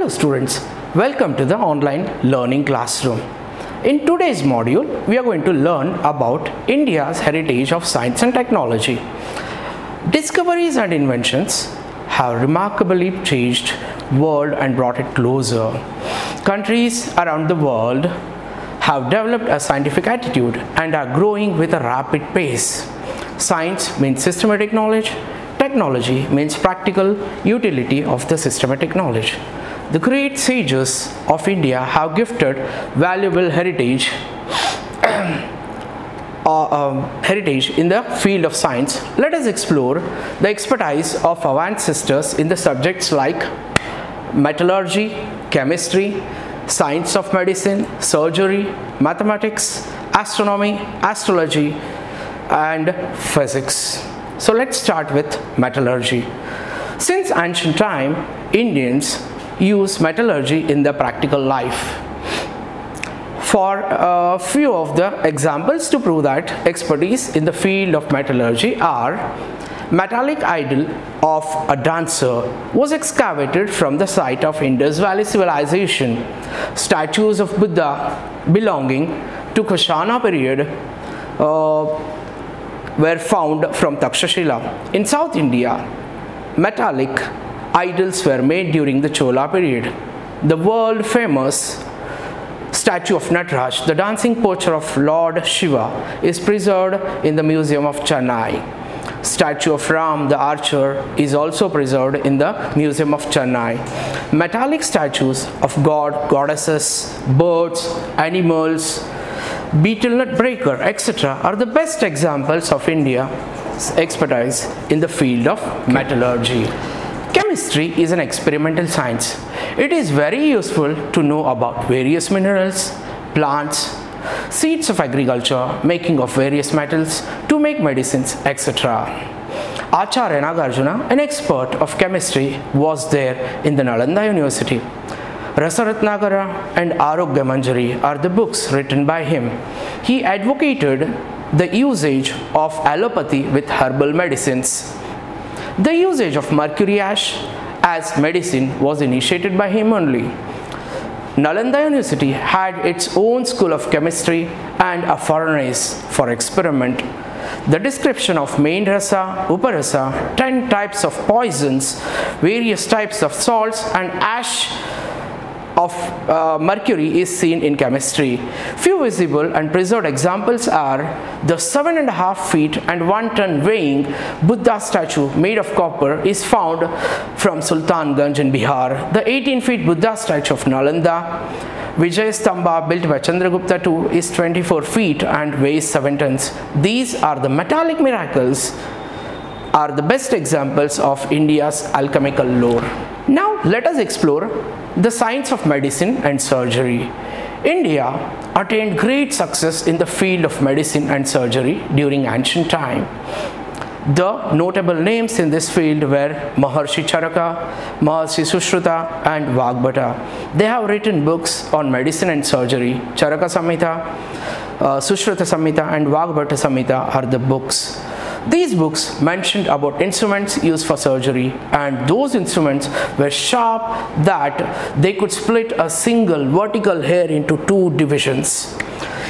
Hello students, welcome to the online learning classroom. In today's module, we are going to learn about India's heritage of science and technology. Discoveries and inventions have remarkably changed the world and brought it closer. Countries around the world have developed a scientific attitude and are growing with a rapid pace. Science means systematic knowledge. Technology means practical utility of the systematic knowledge. The great sages of India have gifted valuable heritage in the field of science. Let us explore the expertise of our ancestors in the subjects like metallurgy, chemistry, science of medicine, surgery, mathematics, astronomy, astrology, and physics. So let's start with metallurgy. Since ancient time, Indians use metallurgy in their practical life. For a few of the examples to prove that expertise in the field of metallurgy are: metallic idol of a dancer was excavated from the site of Indus Valley civilization. Statues of Buddha belonging to Kushana period were found from Takshashila. In South India, metallic idols were made during the Chola period. The world famous statue of Nataraj, the dancing poacher of Lord Shiva, is preserved in the Museum of Chennai. Statue of Ram, the archer, is also preserved in the Museum of Chennai. Metallic statues of god, goddesses, birds, animals, beetle nut breaker, etc. are the best examples of India's expertise in the field of metallurgy. Chemistry is an experimental science. It is very useful to know about various minerals, plants, seeds of agriculture, making of various metals to make medicines, etc. Acharya Nagarjuna, an expert of chemistry, was there in the Nalanda University. Rasaratnagara and Arogya Manjari are the books written by him. He advocated the usage of allopathy with herbal medicines. The usage of mercury ash as medicine was initiated by him only. Nalanda University had its own school of chemistry and a furnace for experiment. The description of main rasa, uparasa, 10 types of poisons, various types of salts, and ash of mercury is seen in chemistry. Few visible and preserved examples are the 7.5 feet and 1 ton weighing Buddha statue made of copper is found from Sultanganj in Bihar. The 18 feet Buddha statue of Nalanda, Vijayastambha built by Chandragupta II, is 24 feet and weighs 7 tons. These are the metallic miracles, are the best examples of India's alchemical lore. Now let us explore the science of medicine and surgery. India attained great success in the field of medicine and surgery during ancient time. The notable names in this field were Maharshi Charaka, Maharshi Sushruta, and Vagbhata. They have written books on medicine and surgery. Charaka Samhita, Sushruta Samhita, and Vagbhata Samhita are the books. These books mentioned about instruments used for surgery, and those instruments were sharp that they could split a single vertical hair into 2 divisions.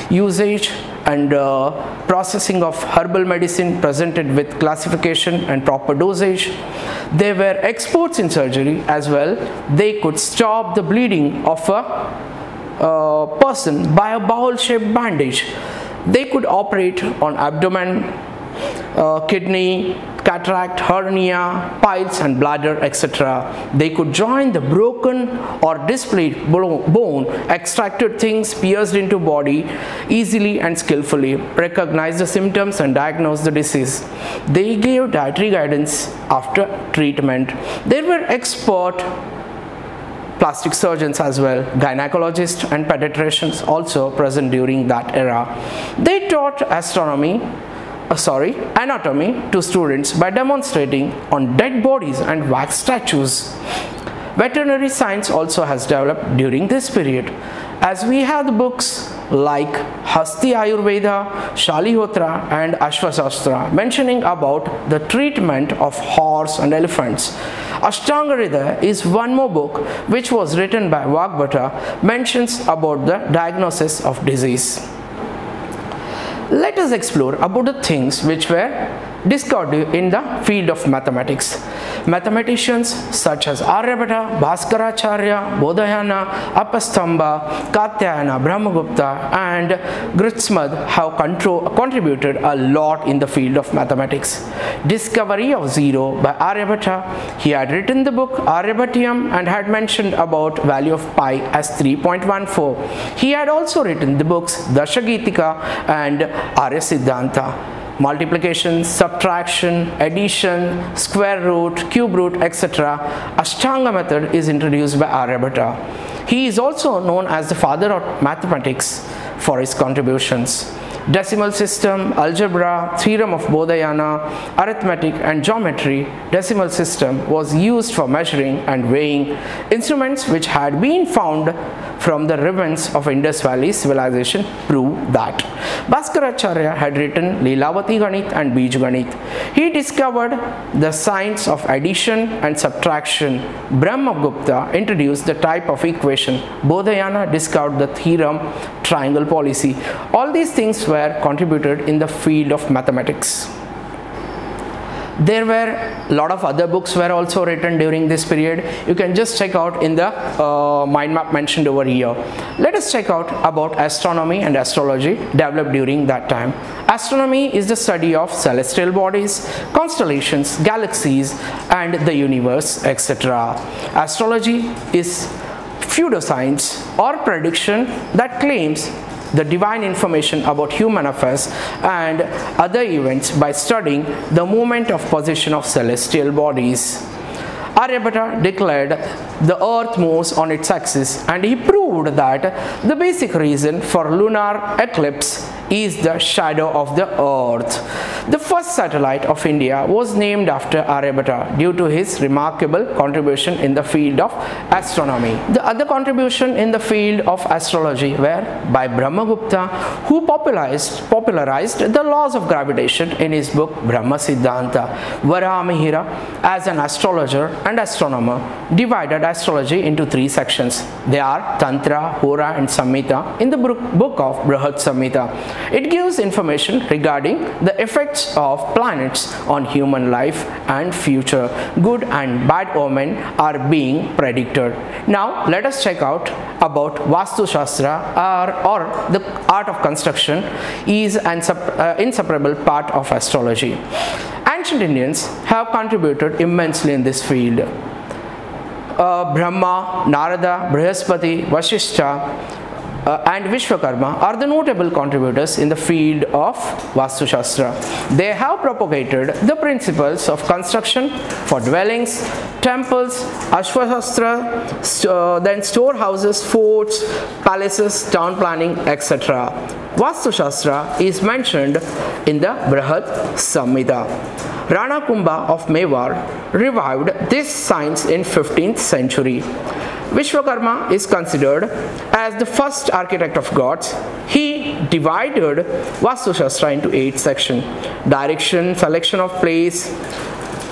Usage and processing of herbal medicine presented with classification and proper dosage. They were experts in surgery as well. They could stop the bleeding of a person by a bowl-shaped bandage. They could operate on abdomen, kidney, cataract, hernia, piles and bladder, etc. They could join the broken or displaced bone, extracted things pierced into body easily and skillfully, recognize the symptoms and diagnose the disease. They gave dietary guidance after treatment. There were expert plastic surgeons as well, gynecologists and pediatricians also present during that era. They taught anatomy to students by demonstrating on dead bodies and wax statues. Veterinary science also has developed during this period. As we have the books like Hasti Ayurveda, Shalihotra and Ashwa Shastra, mentioning about the treatment of horse and elephants. Ashtanga Hridaya is one more book which was written by Vagbhata, mentions about the diagnosis of disease. Let us explore about the things which were discovered in the field of mathematics. Mathematicians such as Aryabhata, Bhaskaracharya, Bodhayana, Apastamba, Katyayana, Brahmagupta and Gritsmad have contributed a lot in the field of mathematics. Discovery of zero by Aryabhata. He had written the book Aryabhatiam and had mentioned about value of pi as 3.14. He had also written the books Dashagitika and Arya Siddhanta. Multiplication, subtraction, addition, square root, cube root, etc. Ashtanga method is introduced by Aryabhata. He is also known as the father of mathematics for his contributions. Decimal system, algebra, theorem of Bodhayana, arithmetic and geometry. Decimal system was used for measuring and weighing instruments which had been found from the ruins of Indus Valley civilization prove that. Bhaskaracharya had written Lilavati Ganit and Bij Ganit. He discovered the science of addition and subtraction. Brahmagupta introduced the type of equation. Bodhayana discovered the theorem triangle policy. All these things were contributed in the field of mathematics. There were a lot of other books were also written during this period. You can just check out in the mind map mentioned over here. Let us check out about astronomy and astrology developed during that time. Astronomy is the study of celestial bodies, constellations, galaxies and the universe, etc. Astrology is pseudoscience or prediction that claims the divine information about human affairs and other events by studying the movement of position of celestial bodies. Aryabhata declared the earth moves on its axis and he proved that the basic reason for lunar eclipse is the shadow of the earth. The first satellite of India was named after Aryabhata due to his remarkable contribution in the field of astronomy. The other contribution in the field of astrology were by Brahmagupta, who popularized the laws of gravitation in his book Brahma Siddhanta. Varamihira, as an astrologer and astronomer, divided astrology into three sections. They are Tantra, Hora and Samhita in the book of Brihad Samhita. It gives information regarding the effects of planets on human life and future. Good and bad omen are being predicted. Now let us check out about Vastu Shastra or the art of construction is an inseparable part of astrology. Ancient Indians have contributed immensely in this field. Brahma, Narada, Brihaspati, Vashishta and Vishwakarma are the notable contributors in the field of Vastu Shastra. They have propagated the principles of construction for dwellings, temples, Ashwa Shastra, then storehouses, forts, palaces, town planning, etc. Vastu Shastra is mentioned in the Brihad Samhita. Rana Kumbha of Mewar revived this science in 15th century. Vishwakarma is considered as the first architect of gods. He divided Vastu Shastra into 8 sections: direction, selection of place,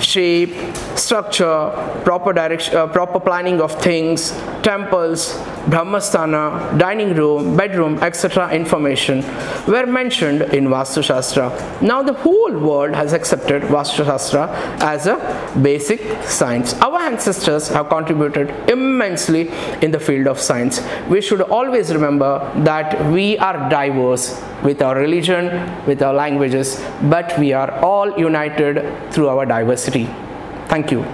shape, structure, proper planning of things, temples, Brahmasthana, dining room, bedroom, etc. information were mentioned in Vastu Shastra. Now the whole world has accepted Vastu Shastra as a basic science. Our ancestors have contributed immensely in the field of science. We should always remember that we are diverse with our religion, with our languages, but we are all united through our diversity. Thank you.